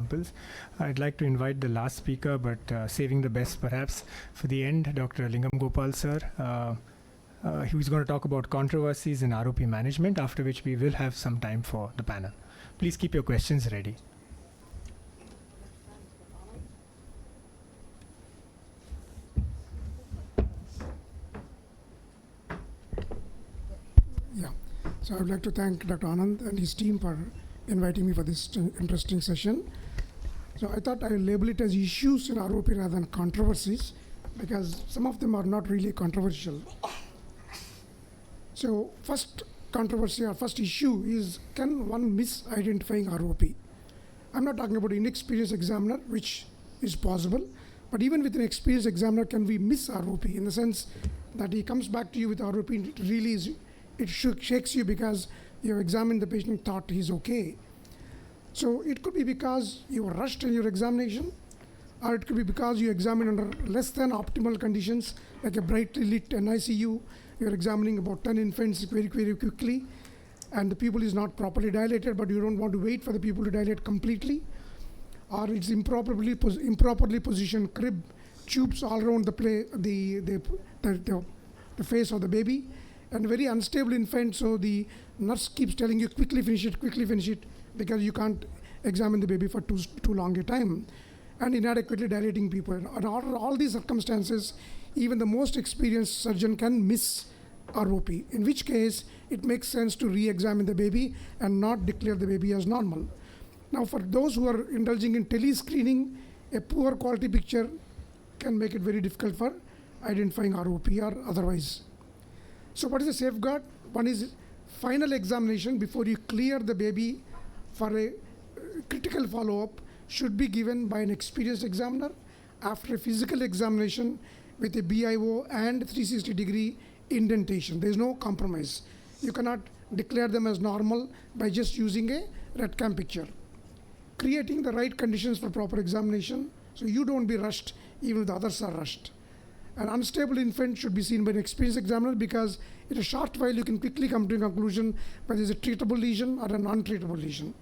samples. I'd like to invite the last speaker, but saving the best perhaps for the end, Dr. Lingam Gopal sir. He was going to talk about controversies in ROP management, after which we will have some time for the panel. Please keep your questions ready. So I would like to thank Dr. Anand and his team for inviting me for this interesting session. So I thought I will label it as issues in ROP rather than controversies, because some of them are not really controversial. So first controversy or first issue is, can one miss identifying ROP? I'm not talking about inexperienced examiner, which is possible, but even with an experienced examiner, can we miss ROP in the sense that he comes back to you with ROP and it really is, it shakes you because you have examined the patient, thought he's okay. So it could be because you were rushed in your examination, or it could be because you examined under less than optimal conditions, like a brightly lit NICU. You're examining about 10 infants very, very quickly, and the pupil is not properly dilated, but you don't want to wait for the pupil to dilate completely. Or it's improperly positioned crib tubes all around the face of the baby, and very unstable infant, so the nurse keeps telling you quickly finish it, because you can't examine the baby for too long a time, and inadequately dilating people. And all these circumstances, even the most experienced surgeon can miss ROP, in which case it makes sense to re-examine the baby and not declare the baby as normal. Now, for those who are indulging in tele-screening, a poor quality picture can make it very difficult for identifying ROP or otherwise. So what is the safeguard? One is final examination before you clear the baby for a critical follow-up should be given by an experienced examiner after a physical examination with a BIO and 360-degree indentation. There is no compromise. You cannot declare them as normal by just using a RETCAM picture. Creating the right conditions for proper examination, so you don't be rushed even if the others are rushed. An unstable infant should be seen by an experienced examiner, because in a short while you can quickly come to a conclusion whether it's a treatable lesion or an untreatable lesion.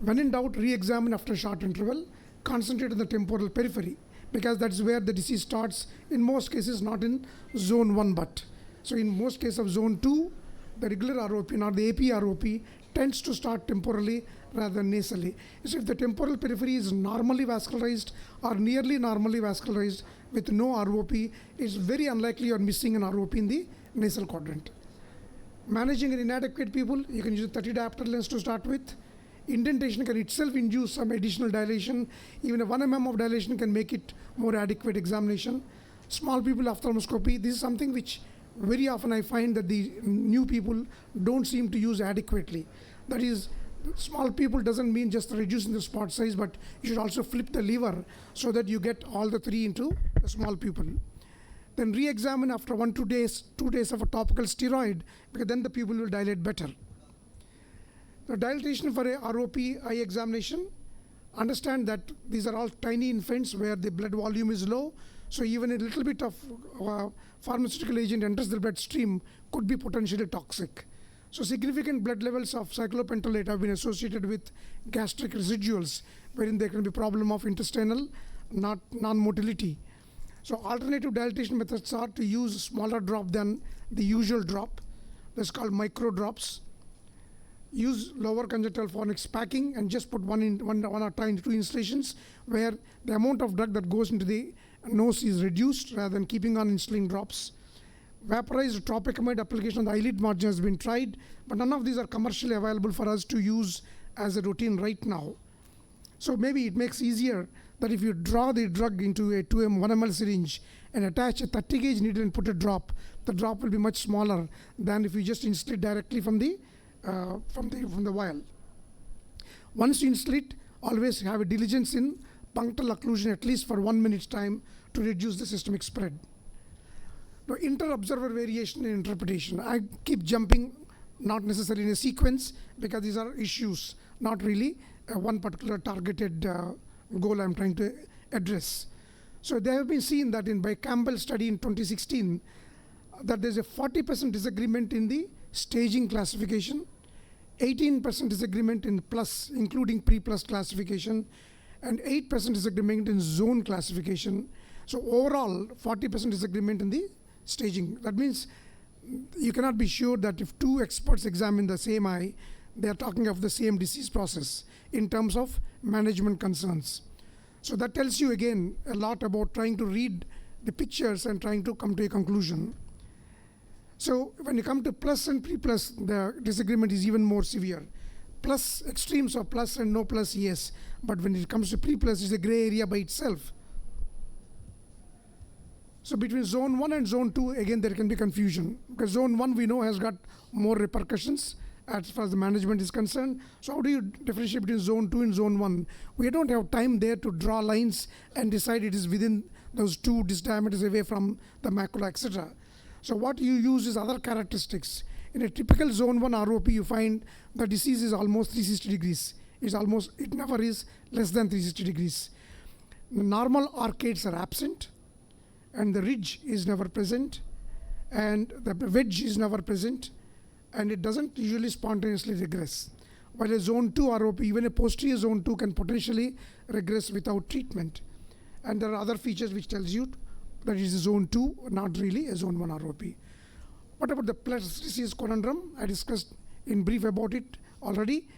When in doubt, re-examine after a short interval. Concentrate on the temporal periphery, because that's where the disease starts in most cases, not in zone 1 but. So in most cases of zone 2, the regular ROP, not the AP ROP, tends to start temporally rather than nasally. So if the temporal periphery is normally vascularized or nearly normally vascularized with no ROP, it's very unlikely you're missing an ROP in the nasal quadrant. Managing an inadequate pupil, you can use a 30 diopter lens to start with. Indentation can itself induce some additional dilation. Even a 1 mm of dilation can make it more adequate examination. Small pupil ophthalmoscopy, this is something which very often I find that the new people don't seem to use adequately. That is, small pupil doesn't mean just reducing the spot size, but you should also flip the lever so that you get all the 3 into the small pupil. Then re-examine after 1 to 2 days of a topical steroid, because then the pupil will dilate better. The dilatation for a ROP eye examination, understand that these are all tiny infants where the blood volume is low, so even a little bit of pharmaceutical agent enters the bloodstream could be potentially toxic. So significant blood levels of cyclopentolate have been associated with gastric residuals, wherein there can be problem of intestinal non-motility. So alternative dilatation methods are to use smaller drop than the usual drop. That's called micro drops. Use lower conjunctival fornix packing and just put one or two installations, where the amount of drug that goes into the nose is reduced rather than keeping on instilling drops. Vaporized tropicamide application on the eyelid margin has been tried, but none of these are commercially available for us to use as a routine right now. So maybe it makes easier that if you draw the drug into a 1 ml syringe and attach a 30 gauge needle and put a drop, the drop will be much smaller than if you just instill it directly from the vial. Once you instill it, always have a diligence in punctal occlusion at least for 1 minute's time to reduce the systemic spread. Now, inter-observer variation in interpretation. I keep jumping, not necessarily in a sequence, because these are issues, not really one particular targeted goal I'm trying to address. So they have been seen that by Campbell study in 2016, that there's a 40% disagreement in the staging classification, 18% disagreement in plus, including pre-plus classification, and 8% disagreement in zone classification. So overall, 40% disagreement in the staging. That means you cannot be sure that if two experts examine the same eye, they are talking of the same disease process in terms of management concerns. So that tells you again a lot about trying to read the pictures and trying to come to a conclusion. So when you come to plus and pre-plus, the disagreement is even more severe. Plus extremes of plus and no plus, yes. But when it comes to pre-plus, it's a gray area by itself. So between zone 1 and zone 2, again, there can be confusion. Because zone 1, we know, has got more repercussions as far as the management is concerned. So how do you differentiate between zone 2 and zone 1? We don't have time there to draw lines and decide it is within those two diameters away from the macula, etc. So what you use is other characteristics. In a typical zone 1 ROP, you find the disease is almost 360 degrees. It never is less than 360 degrees. The normal arcades are absent, and the ridge is never present, and the wedge is never present, and it doesn't usually spontaneously regress. While a zone 2 ROP, even a posterior zone 2 can potentially regress without treatment. And there are other features which tells you that it is a zone 2, not really a zone 1 ROP. What about the plus disease conundrum? I discussed in brief about it already.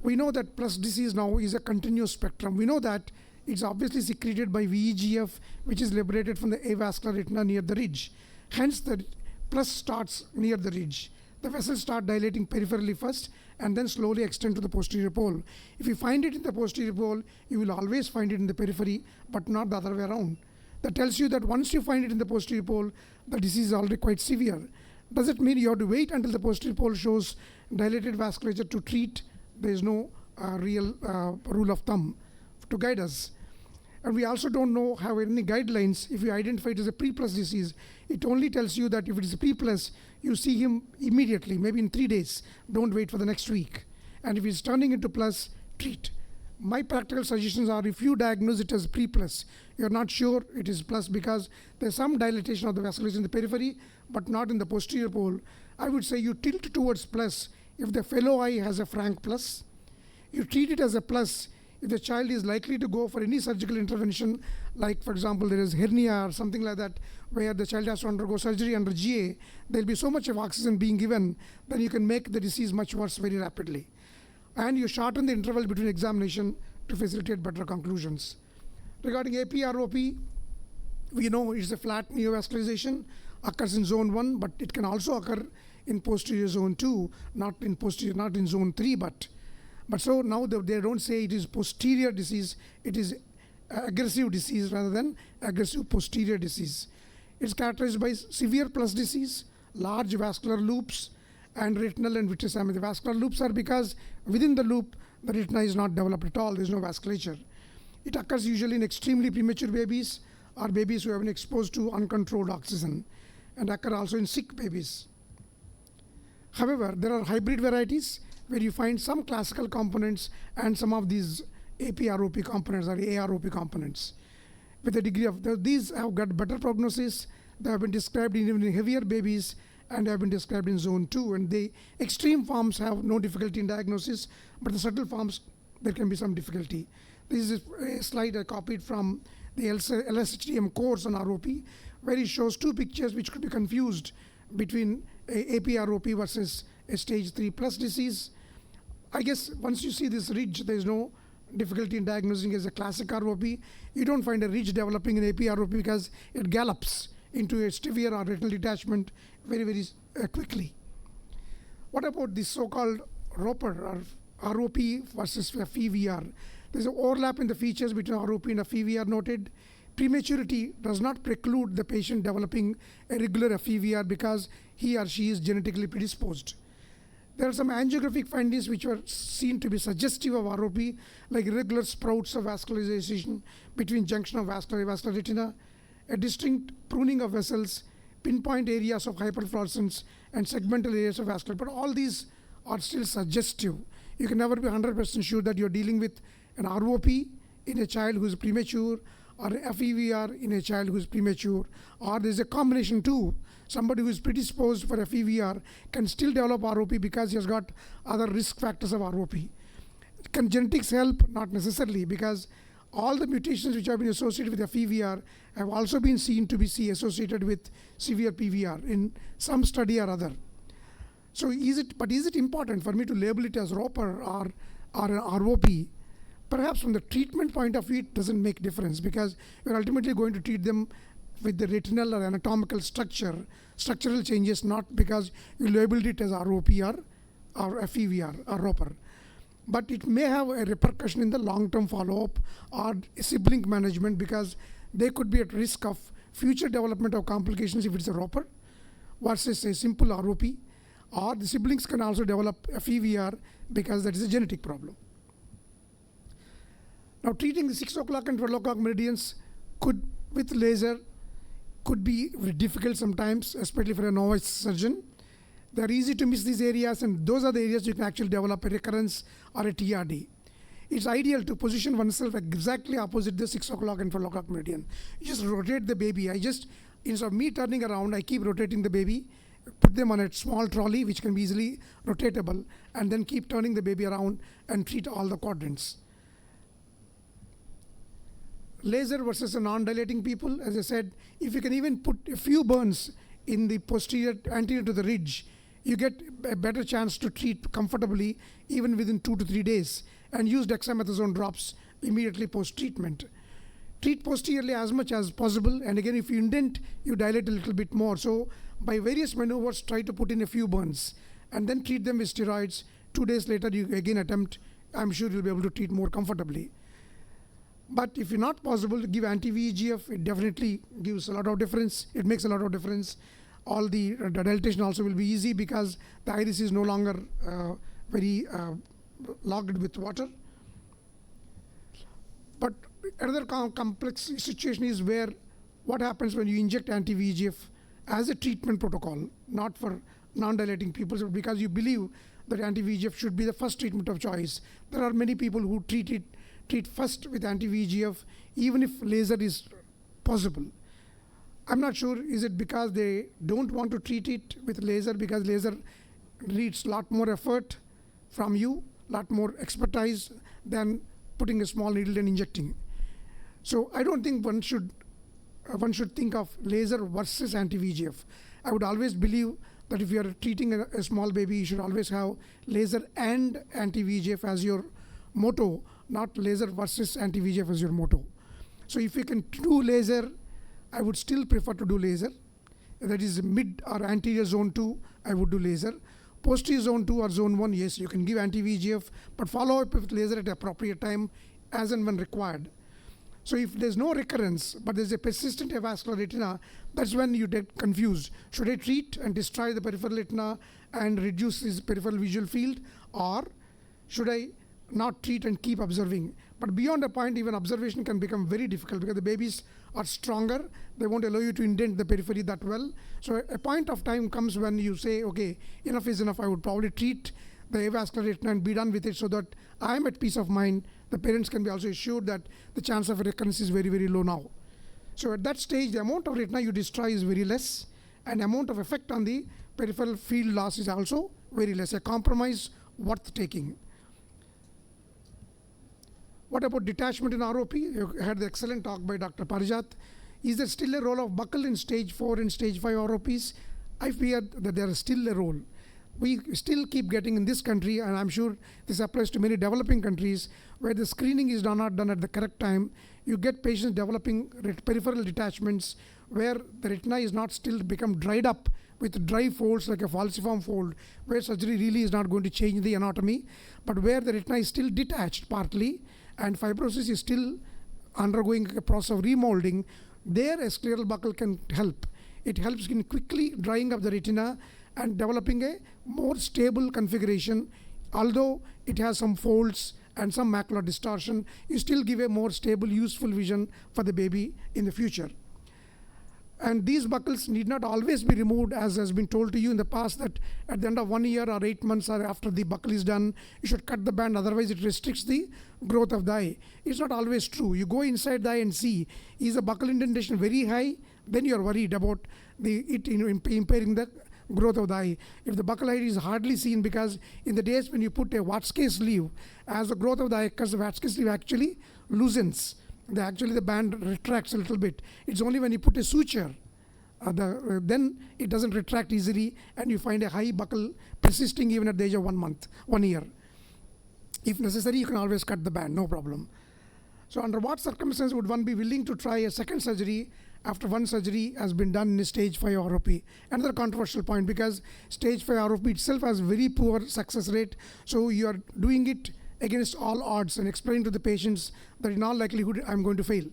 We know that plus disease now is a continuous spectrum. We know that it's obviously secreted by VEGF, which is liberated from the avascular retina near the ridge. Hence, the plus starts near the ridge. The vessels start dilating peripherally first and then slowly extend to the posterior pole. If you find it in the posterior pole, you will always find it in the periphery, but not the other way around. That tells you that once you find it in the posterior pole, the disease is already quite severe. Does it mean you have to wait until the posterior pole shows dilated vasculature to treat? There is no real rule of thumb to guide us. And we also don't have any guidelines if you identify it as a pre-plus disease. It only tells you that if it is a pre-plus, you see him immediately, maybe in 3 days. Don't wait for the next week. And if it's turning into plus, treat. My practical suggestions are, if you diagnose it as pre-plus, you're not sure it is plus because there's some dilatation of the vasculature in the periphery, but not in the posterior pole. I would say you tilt towards plus if the fellow eye has a frank plus. You treat it as a plus if the child is likely to go for any surgical intervention, like, for example, there is hernia or something like that, where the child has to undergo surgery under GA. There'll be so much of oxygen being given that you can make the disease much worse very rapidly. And you shorten the interval between examination to facilitate better conclusions. Regarding APROP, we know it's a flat neovascularization, occurs in zone 1, but it can also occur in posterior zone 2, not in zone 3, but so now they don't say it is posterior disease, it is aggressive disease rather than aggressive posterior disease. It's characterized by severe plus disease, large vascular loops, and retinal and vitreous hemorrhage. The vascular loops are because within the loop, the retina is not developed at all. There's no vasculature. It occurs usually in extremely premature babies or babies who have been exposed to uncontrolled oxygen, and occur also in sick babies. However, there are hybrid varieties where you find some classical components and some of these APROP components or AROP components. With a degree of these have got better prognosis. They have been described even in heavier babies and have been described in zone 2. And the extreme forms have no difficulty in diagnosis, but the subtle forms, there can be some difficulty. This is a slide I copied from the LSHTM course on ROP, where it shows two pictures which could be confused between APROP versus a stage 3 plus disease. I guess once you see this ridge, there is no difficulty in diagnosing as a classic ROP. You don't find a ridge developing in APROP because it gallops into a severe or retinal detachment very, very quickly. What about the so-called ROPER or ROP versus FEVR? There's an overlap in the features between ROP and FEVR noted. Prematurity does not preclude the patient developing a regular FEVR because he or she is genetically predisposed. There are some angiographic findings which were seen to be suggestive of ROP, like irregular sprouts of vascularization between junction of vascular and avascular retina, a distinct pruning of vessels, pinpoint areas of hyperfluorescence, and segmental areas of vascular. But all these are still suggestive. You can never be 100% sure that you're dealing with an ROP in a child who is premature or FEVR in a child who is premature, or there's a combination too. Somebody who is predisposed for FEVR can still develop ROP because he has got other risk factors of ROP. Can genetics help? Not necessarily, because all the mutations which have been associated with FEVR have also been seen to be associated with severe PVR in some study or other. So is it important for me to label it as ROP or an ROP? Perhaps from the treatment point of view, it doesn't make difference, because you're ultimately going to treat them with the retinal or anatomical structural changes, not because you labeled it as ROP or FEVR or ROPR. But it may have a repercussion in the long-term follow-up or sibling management, because they could be at risk of future development of complications if it's a ROPR versus a simple ROP, or the siblings can also develop FEVR because that is a genetic problem. Now, treating the 6 o'clock and 12 o'clock meridians with laser could be difficult sometimes, especially for a novice surgeon. They're easy to miss these areas, and those are the areas you can actually develop a recurrence or a TRD. It's ideal to position oneself exactly opposite the 6 o'clock and 12 o'clock meridian. You just rotate the baby. Instead of me turning around, I keep rotating the baby, put them on a small trolley which can be easily rotatable, and then keep turning the baby around and treat all the quadrants. Laser versus a non-dilating people, as I said, if you can even put a few burns in the anterior to the ridge, you get a better chance to treat comfortably even within 2 to 3 days, and use dexamethasone drops immediately post-treatment. Treat posteriorly as much as possible, and again, if you indent, you dilate a little bit more. So by various maneuvers, try to put in a few burns and then treat them with steroids. 2 days later, you again attempt. I'm sure you'll be able to treat more comfortably. But if it's not possible to give anti-VEGF, it definitely gives a lot of difference. It makes a lot of difference. All the dilatation also will be easy because the iris is no longer very logged with water. But another complex situation is where what happens when you inject anti-VEGF as a treatment protocol, not for non-dilating people, but because you believe that anti-VEGF should be the first treatment of choice. There are many people who treat first with anti-VEGF, even if laser is possible. I'm not sure, is it because they don't want to treat it with laser, because laser needs a lot more effort from you, a lot more expertise than putting a small needle and injecting. So I don't think one should think of laser versus anti-VEGF. I would always believe that if you are treating a small baby, you should always have laser and anti-VEGF as your motto, not laser versus anti-VEGF as your motto. So if you can do laser, I would still prefer to do laser. That is mid or anterior zone 2, I would do laser. Posterior zone 2 or zone 1, yes, you can give anti-VEGF, but follow up with laser at appropriate time as and when required. So if there's no recurrence, but there's a persistent avascular retina, that's when you get confused. Should I treat and destroy the peripheral retina and reduce this peripheral visual field, or should I not treat and keep observing? But beyond a point, even observation can become very difficult because the babies are stronger. They won't allow you to indent the periphery that well. So a point of time comes when you say, okay, enough is enough. I would probably treat the avascular retina and be done with it, so that I'm at peace of mind. The parents can be also assured that the chance of recurrence is very, very low now. So at that stage, the amount of retina you destroy is very less, and amount of effect on the peripheral field loss is also very less. A compromise worth taking. What about detachment in ROP? You had the excellent talk by Dr. Parijat. Is there still a role of buccal in stage 4 and stage 5 ROPs? I fear that there is still a role. We still keep getting in this country, and I'm sure this applies to many developing countries, where the screening is not done at the correct time. You get patients developing peripheral detachments where the retina is not still become dried up with dry folds like a falciform fold, where surgery really is not going to change the anatomy, but where the retina is still detached partly and fibrosis is still undergoing a process of remolding. There a scleral buccal can help. It helps in quickly drying up the retina and developing a more stable configuration. Although it has some folds and some macular distortion, you still give a more stable, useful vision for the baby in the future. And these buckles need not always be removed, as has been told to you in the past, that at the end of 1 year or 8 months or after the buckle is done, you should cut the band, otherwise it restricts the growth of the eye. It's not always true. You go inside the eye and see, is the buckle indentation very high? Then you're worried about it impairing the growth of the eye. If the buckle height is hardly seen, because in the days when you put a Wattskey sleeve, as the growth of the eye occurs, the Wattskey sleeve actually loosens. The band retracts a little bit. It's only when you put a suture, then it doesn't retract easily, and you find a high buckle persisting even at the age of 1 year. If necessary, you can always cut the band, no problem. So under what circumstances would one be willing to try a second surgery after one surgery has been done in stage 5 ROP? Another controversial point, because stage 5 ROP itself has very poor success rate. So you are doing it against all odds and explaining to the patients that in all likelihood I'm going to fail.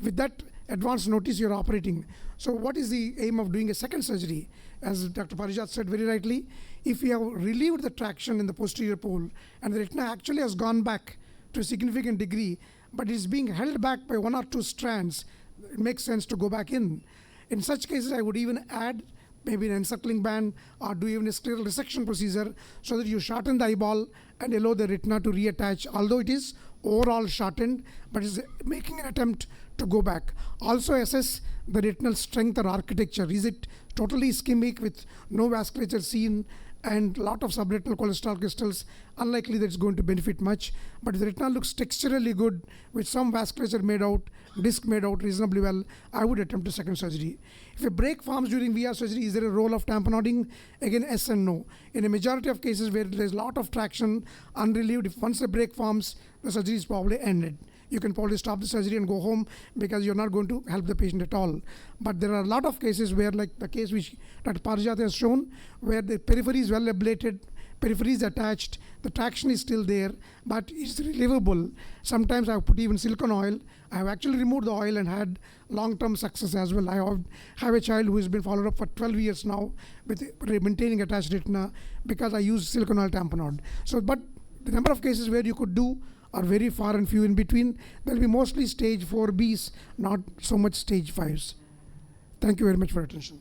With that advance notice, you're operating. So what is the aim of doing a second surgery? As Dr. Parijat said very rightly, if you have relieved the traction in the posterior pole and the retina actually has gone back to a significant degree, but is being held back by 1 or 2 strands, it makes sense to go back in. In such cases, I would even add maybe an encircling band or do even a scleral resection procedure so that you shorten the eyeball and allow the retina to reattach, although it is overall shortened, but is making an attempt to go back. Also assess the retinal strength or architecture. Is it totally ischemic with no vasculature seen and lot of subretinal cholesterol crystals? Unlikely that it's going to benefit much. But if the retina looks texturally good with some vasculature made out, disc made out reasonably well, I would attempt a second surgery. If a break forms during VR surgery, is there a role of tamponading? Again, yes and no. In a majority of cases where there's a lot of traction unrelieved, if once the break forms, the surgery is probably ended. You can probably stop the surgery and go home because you're not going to help the patient at all. But there are a lot of cases where, like the case which Dr. Parijat has shown, where the periphery is well ablated, periphery is attached, the traction is still there, but it's relievable. Sometimes I've put even silicone oil. I have actually removed the oil and had long-term success as well. I have a child who has been followed up for 12 years now with maintaining attached retina because I use silicone oil tamponade. So, but the number of cases where you could do are very far and few in between. There will be mostly stage 4Bs, not so much stage 5s. Thank you very much for your attention.